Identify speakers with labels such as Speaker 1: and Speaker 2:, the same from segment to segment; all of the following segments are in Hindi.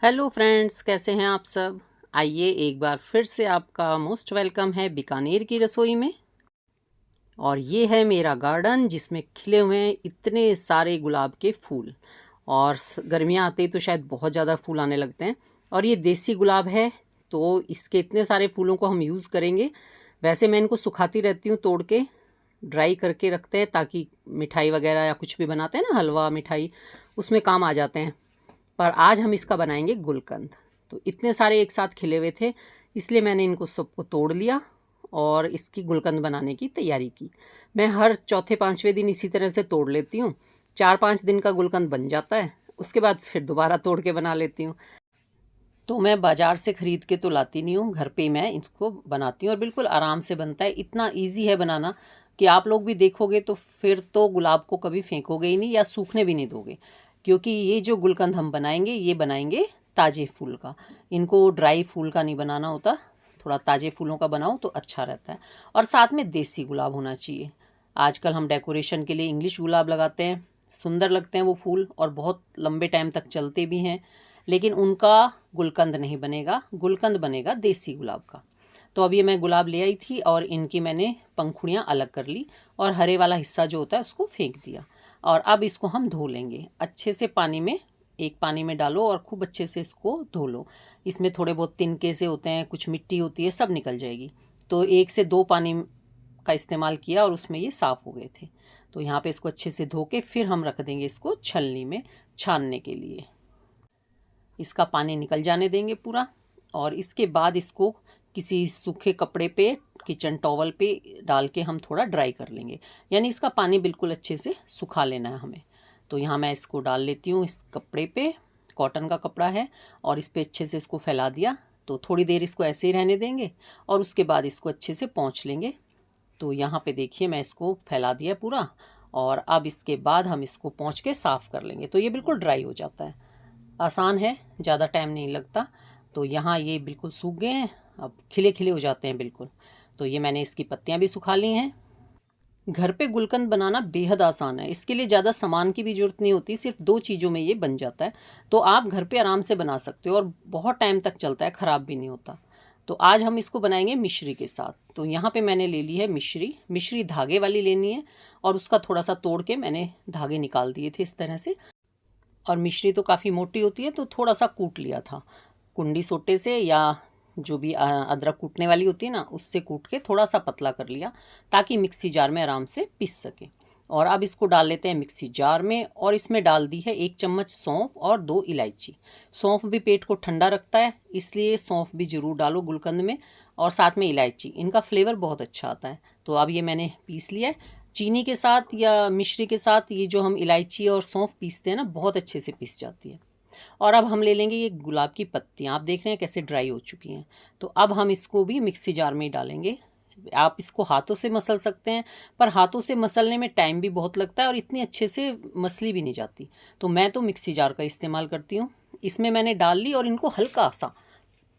Speaker 1: हेलो फ्रेंड्स, कैसे हैं आप सब। आइए एक बार फिर से आपका मोस्ट वेलकम है बीकानेर की रसोई में। और ये है मेरा गार्डन जिसमें खिले हुए हैं इतने सारे गुलाब के फूल। और गर्मियाँ आते ही तो शायद बहुत ज़्यादा फूल आने लगते हैं। और ये देसी गुलाब है, तो इसके इतने सारे फूलों को हम यूज़ करेंगे। वैसे मैं इनको सुखाती रहती हूँ, तोड़ के ड्राई करके रखते हैं ताकि मिठाई वगैरह या कुछ भी बनाते हैं ना, हलवा मिठाई, उसमें काम आ जाते हैं। पर आज हम इसका बनाएंगे गुलकंद। तो इतने सारे एक साथ खिले हुए थे, इसलिए मैंने इनको सबको तोड़ लिया और इसकी गुलकंद बनाने की तैयारी की। मैं हर चौथे पाँचवें दिन इसी तरह से तोड़ लेती हूँ। 4-5 दिन का गुलकंद बन जाता है, उसके बाद फिर दोबारा तोड़ के बना लेती हूँ। तो मैं बाज़ार से ख़रीद के तो लाती नहीं हूँ, घर पे ही मैं इसको बनाती हूँ और बिल्कुल आराम से बनता है। इतना ईज़ी है बनाना कि आप लोग भी देखोगे तो फिर तो गुलाब को कभी फेंकोगे ही नहीं या सूखने भी नहीं दोगे। क्योंकि ये जो गुलकंद हम बनाएंगे, ये बनाएंगे ताज़े फूल का। इनको ड्राई फूल का नहीं बनाना होता, थोड़ा ताज़े फूलों का बनाओ तो अच्छा रहता है। और साथ में देसी गुलाब होना चाहिए। आजकल हम डेकोरेशन के लिए इंग्लिश गुलाब लगाते हैं, सुंदर लगते हैं वो फूल और बहुत लंबे टाइम तक चलते भी हैं, लेकिन उनका गुलकंद नहीं बनेगा। गुलकंद बनेगा देसी गुलाब का। तो अब ये मैं गुलाब ले आई थी और इनकी मैंने पंखुड़ियाँ अलग कर ली और हरे वाला हिस्सा जो होता है उसको फेंक दिया। और अब इसको हम धो लेंगे अच्छे से पानी में। एक पानी में डालो और खूब अच्छे से इसको धो लो। इसमें थोड़े बहुत तिनके से होते हैं, कुछ मिट्टी होती है, सब निकल जाएगी। तो 1 से 2 पानी का इस्तेमाल किया और उसमें ये साफ़ हो गए थे। तो यहाँ पे इसको अच्छे से धो के फिर हम रख देंगे इसको छलनी में छानने के लिए। इसका पानी निकल जाने देंगे पूरा। और इसके बाद इसको किसी सूखे कपड़े पे, किचन टॉवल पे डाल के हम थोड़ा ड्राई कर लेंगे। यानी इसका पानी बिल्कुल अच्छे से सुखा लेना है हमें। तो यहाँ मैं इसको डाल लेती हूँ इस कपड़े पे, कॉटन का कपड़ा है, और इस पे अच्छे से इसको फैला दिया। तो थोड़ी देर इसको ऐसे ही रहने देंगे और उसके बाद इसको अच्छे से पोंछ लेंगे। तो यहाँ पे देखिए मैं इसको फैला दिया पूरा। और अब इसके बाद हम इसको पोंछ के साफ़ कर लेंगे तो ये बिल्कुल ड्राई हो जाता है। आसान है, ज़्यादा टाइम नहीं लगता। तो यहाँ ये बिल्कुल सूख गए हैं, अब खिले खिले हो जाते हैं बिल्कुल। तो ये मैंने इसकी पत्तियाँ भी सुखा ली हैं। घर पे गुलकंद बनाना बेहद आसान है, इसके लिए ज़्यादा सामान की भी ज़रूरत नहीं होती, सिर्फ 2 चीज़ों में ये बन जाता है। तो आप घर पे आराम से बना सकते हो और बहुत टाइम तक चलता है, ख़राब भी नहीं होता। तो आज हम इसको बनाएंगे मिश्री के साथ। तो यहाँ पे मैंने ले ली है मिश्री। मिश्री धागे वाली लेनी है और उसका थोड़ा सा तोड़ के मैंने धागे निकाल दिए थे इस तरह से। और मिश्री तो काफ़ी मोटी होती है तो थोड़ा सा कूट लिया था कुंडी सोटे से, या जो भी अदरक कूटने वाली होती है ना, उससे कूट के थोड़ा सा पतला कर लिया ताकि मिक्सी जार में आराम से पीस सके। और अब इसको डाल लेते हैं मिक्सी जार में और इसमें डाल दी है 1 चम्मच सौंफ और 2 इलायची। सौंफ भी पेट को ठंडा रखता है, इसलिए सौंफ भी ज़रूर डालो गुलकंद में। और साथ में इलायची, इनका फ्लेवर बहुत अच्छा आता है। तो अब ये मैंने पीस लिया है। चीनी के साथ या मिश्री के साथ ये जो हम इलायची और सौंफ पीसते हैं ना, बहुत अच्छे से पीस जाती है। और अब हम ले लेंगे ये गुलाब की पत्तियाँ, आप देख रहे हैं कैसे ड्राई हो चुकी हैं। तो अब हम इसको भी मिक्सी जार में ही डालेंगे। आप इसको हाथों से मसल सकते हैं, पर हाथों से मसलने में टाइम भी बहुत लगता है और इतनी अच्छे से मसली भी नहीं जाती। तो मैं तो मिक्सी जार का इस्तेमाल करती हूँ। इसमें मैंने डाल ली और इनको हल्का सा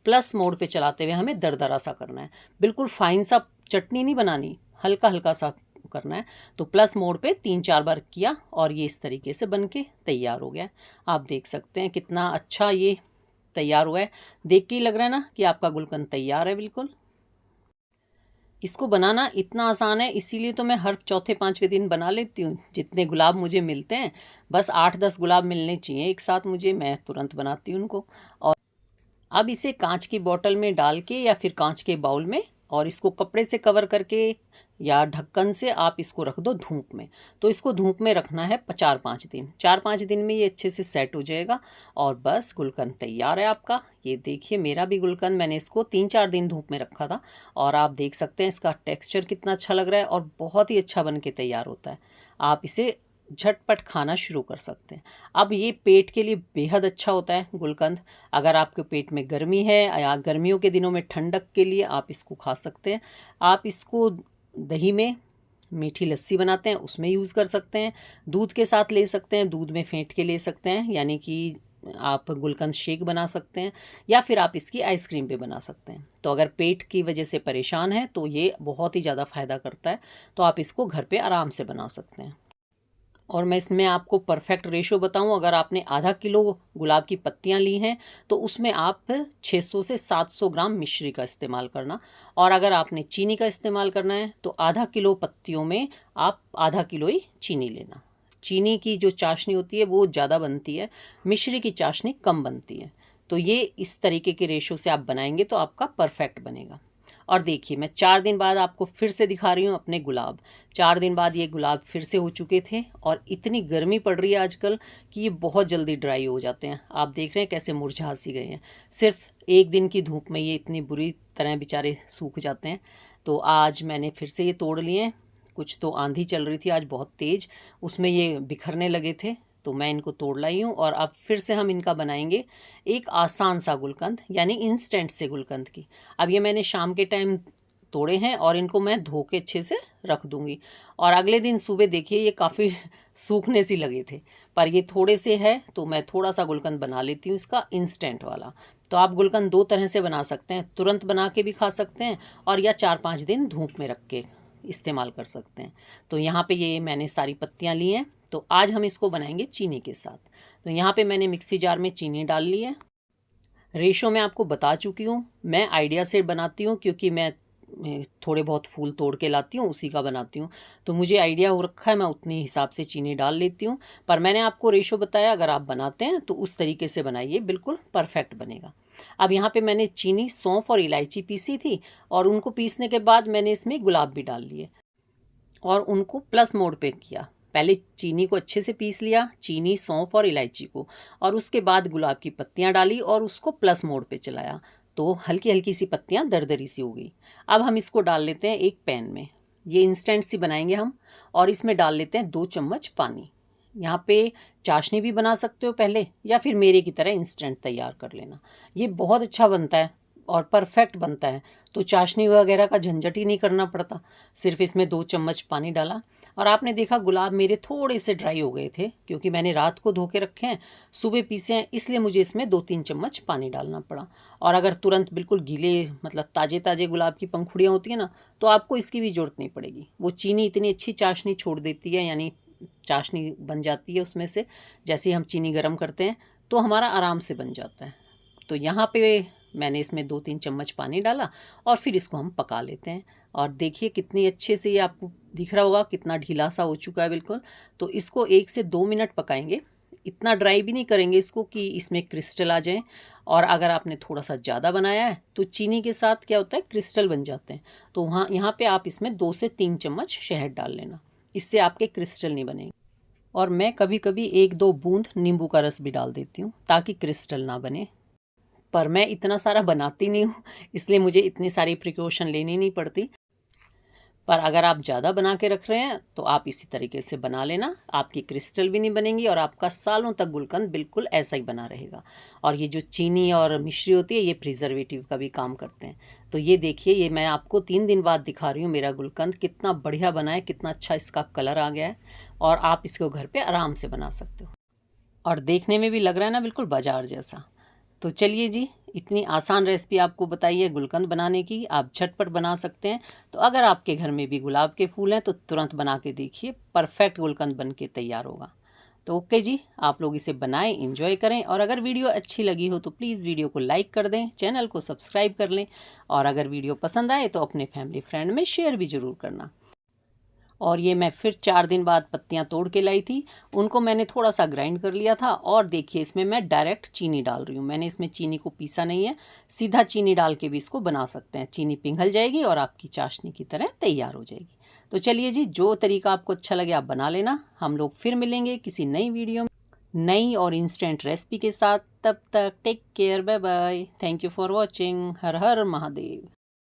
Speaker 1: प्लस मोड पे चलाते हुए हमें दरदरा सा करना है। बिल्कुल फाइन सा चटनी नहीं बनानी, हल्का हल्का सा करना है। तो प्लस मोड पे 3-4 बार किया और ये इस तरीके से बन के तैयार हो गया। आप देख सकते हैं कितना अच्छा ये तैयार हुआ है। देख के ही लग रहा है ना कि आपका गुलकंद तैयार है बिल्कुल। इसको बनाना इतना आसान है, इसीलिए तो मैं हर चौथे पाँचवें दिन बना लेती हूँ। जितने गुलाब मुझे मिलते हैं, बस 8-10 गुलाब मिलने चाहिए एक साथ मुझे, मैं तुरंत बनाती हूँ उनको। और अब इसे कांच की बोतल में डाल के या फिर कांच के बाउल में, और इसको कपड़े से कवर करके या ढक्कन से आप इसको रख दो धूप में। तो इसको धूप में रखना है 4-5 दिन। 4-5 दिन में ये अच्छे से सेट हो जाएगा और बस गुलकंद तैयार है आपका। ये देखिए मेरा भी गुलकंद, मैंने इसको 3-4 दिन धूप में रखा था और आप देख सकते हैं इसका टेक्स्चर कितना अच्छा लग रहा है और बहुत ही अच्छा बन के तैयार होता है। आप इसे झटपट खाना शुरू कर सकते हैं। अब ये पेट के लिए बेहद अच्छा होता है गुलकंद। अगर आपके पेट में गर्मी है या गर्मियों के दिनों में ठंडक के लिए आप इसको खा सकते हैं। आप इसको दही में, मीठी लस्सी बनाते हैं उसमें यूज़ कर सकते हैं, दूध के साथ ले सकते हैं, दूध में फेंट के ले सकते हैं, यानी कि आप गुलकंद शेक बना सकते हैं, या फिर आप इसकी आइसक्रीम भी बना सकते हैं। तो अगर पेट की वजह से परेशान है तो ये बहुत ही ज़्यादा फ़ायदा करता है। तो आप इसको घर पे आराम से बना सकते हैं। और मैं इसमें आपको परफेक्ट रेशो बताऊं, अगर आपने आधा किलो गुलाब की पत्तियां ली हैं तो उसमें आप 600 से 700 ग्राम मिश्री का इस्तेमाल करना। और अगर आपने चीनी का इस्तेमाल करना है तो आधा किलो पत्तियों में आप आधा किलो ही चीनी लेना। चीनी की जो चाशनी होती है वो ज़्यादा बनती है, मिश्री की चाशनी कम बनती है। तो ये इस तरीके के रेशो से आप बनाएंगे तो आपका परफेक्ट बनेगा। और देखिए मैं 4 दिन बाद आपको फिर से दिखा रही हूँ अपने गुलाब। 4 दिन बाद ये गुलाब फिर से हो चुके थे और इतनी गर्मी पड़ रही है आजकल कि ये बहुत जल्दी ड्राई हो जाते हैं। आप देख रहे हैं कैसे मुरझा सी गए हैं, सिर्फ एक दिन की धूप में ये इतनी बुरी तरह बेचारे सूख जाते हैं। तो आज मैंने फिर से ये तोड़ लिए हैं। कुछ तो आंधी चल रही थी आज बहुत तेज़, उसमें ये बिखरने लगे थे, तो मैं इनको तोड़ लाई हूँ। और अब फिर से हम इनका बनाएंगे एक आसान सा गुलकंद, यानी इंस्टेंट से गुलकंद की। अब ये मैंने शाम के टाइम तोड़े हैं और इनको मैं धो के अच्छे से रख दूँगी। और अगले दिन सुबह देखिए ये काफ़ी सूखने सी लगे थे, पर ये थोड़े से है तो मैं थोड़ा सा गुलकंद बना लेती हूँ इसका इंस्टेंट वाला। तो आप गुलकंद 2 तरह से बना सकते हैं, तुरंत बना के भी खा सकते हैं और या 4-5 दिन धूप में रख के इस्तेमाल कर सकते हैं। तो यहाँ पे ये मैंने सारी पत्तियाँ ली हैं, तो आज हम इसको बनाएंगे चीनी के साथ। तो यहाँ पे मैंने मिक्सी जार में चीनी डाल ली है। रेशो मैं आपको बता चुकी हूँ, मैं आइडिया से बनाती हूँ क्योंकि मैं थोड़े बहुत फूल तोड़ के लाती हूँ उसी का बनाती हूँ, तो मुझे आइडिया हो रखा है, मैं उतनी हिसाब से चीनी डाल लेती हूँ। पर मैंने आपको रेशो बताया, अगर आप बनाते हैं तो उस तरीके से बनाइए, बिल्कुल परफेक्ट बनेगा। अब यहाँ पे मैंने चीनी, सौंफ और इलायची पीसी थी और उनको पीसने के बाद मैंने इसमें गुलाब भी डाल लिए और उनको प्लस मोड पे किया। पहले चीनी को अच्छे से पीस लिया, चीनी, सौंफ और इलायची को, और उसके बाद गुलाब की पत्तियां डाली और उसको प्लस मोड पे चलाया, तो हल्की हल्की सी पत्तियां दरदरी सी हो गई। अब हम इसको डाल लेते हैं एक पैन में, ये इंस्टेंट सी बनाएंगे हम, और इसमें डाल लेते हैं 2 चम्मच पानी। यहाँ पे चाशनी भी बना सकते हो पहले, या फिर मेरे की तरह इंस्टेंट तैयार कर लेना, ये बहुत अच्छा बनता है और परफेक्ट बनता है। तो चाशनी वगैरह का झंझट ही नहीं करना पड़ता, सिर्फ इसमें 2 चम्मच पानी डाला। और आपने देखा गुलाब मेरे थोड़े से ड्राई हो गए थे क्योंकि मैंने रात को धो के रखे हैं, सुबह पीसे हैं, इसलिए मुझे इसमें 2-3 चम्मच पानी डालना पड़ा। और अगर तुरंत बिल्कुल गीले, मतलब ताज़े ताज़े गुलाब की पंखुड़ियाँ होती हैं ना, तो आपको इसकी भी ज़रूरत नहीं पड़ेगी। वो चीनी इतनी अच्छी चाशनी छोड़ देती है, यानी चाशनी बन जाती है उसमें से, जैसे ही हम चीनी गर्म करते हैं तो हमारा आराम से बन जाता है। तो यहाँ पे मैंने इसमें 2-3 चम्मच पानी डाला और फिर इसको हम पका लेते हैं। और देखिए कितनी अच्छे से ये आपको दिख रहा होगा, कितना ढीला सा हो चुका है बिल्कुल। तो इसको 1 से 2 मिनट पकाएंगे, इतना ड्राई भी नहीं करेंगे इसको कि इसमें क्रिस्टल आ जाएं। और अगर आपने थोड़ा सा ज़्यादा बनाया है तो चीनी के साथ क्या होता है, क्रिस्टल बन जाते हैं। तो वहाँ यहाँ पे आप इसमें 2 से 3 चम्मच शहद डाल लेना, इससे आपके क्रिस्टल नहीं बनेंगे। और मैं कभी कभी 1-2 बूंद नींबू का रस भी डाल देती हूँ ताकि क्रिस्टल ना बने, पर मैं इतना सारा बनाती नहीं हूँ, इसलिए मुझे इतनी सारी प्रिकॉशन लेनी नहीं पड़ती। पर अगर आप ज़्यादा बना के रख रहे हैं तो आप इसी तरीके से बना लेना, आपकी क्रिस्टल भी नहीं बनेंगी और आपका सालों तक गुलकंद बिल्कुल ऐसा ही बना रहेगा। और ये जो चीनी और मिश्री होती है ये प्रिजर्वेटिव का भी काम करते हैं। तो ये देखिए, ये मैं आपको 3 दिन बाद दिखा रही हूँ, मेरा गुलकंद कितना बढ़िया बना है, कितना अच्छा इसका कलर आ गया है। और आप इसको घर पर आराम से बना सकते हो और देखने में भी लग रहा है ना बिल्कुल बाजार जैसा। तो चलिए जी, इतनी आसान रेसिपी आपको बताई है गुलकंद बनाने की, आप झटपट बना सकते हैं। तो अगर आपके घर में भी गुलाब के फूल हैं तो तुरंत बना के देखिए, परफेक्ट गुलकंद बन के तैयार होगा। तो ओके जी, आप लोग इसे बनाएं, एंजॉय करें। और अगर वीडियो अच्छी लगी हो तो प्लीज़ वीडियो को लाइक कर दें, चैनल को सब्सक्राइब कर लें, और अगर वीडियो पसंद आए तो अपने फैमिली फ्रेंड में शेयर भी ज़रूर करना। और ये मैं फिर 4 दिन बाद पत्तियां तोड़ के लाई थी, उनको मैंने थोड़ा सा ग्राइंड कर लिया था। और देखिए इसमें मैं डायरेक्ट चीनी डाल रही हूँ, मैंने इसमें चीनी को पीसा नहीं है, सीधा चीनी डाल के भी इसको बना सकते हैं। चीनी पिघल जाएगी और आपकी चाशनी की तरह तैयार हो जाएगी। तो चलिए जी, जो तरीका आपको अच्छा लगे आप बना लेना। हम लोग फिर मिलेंगे किसी नई वीडियो में, नई और इंस्टेंट रेसिपी के साथ। तब तक take care, bye bye, thank you for watching. हर हर महादेव।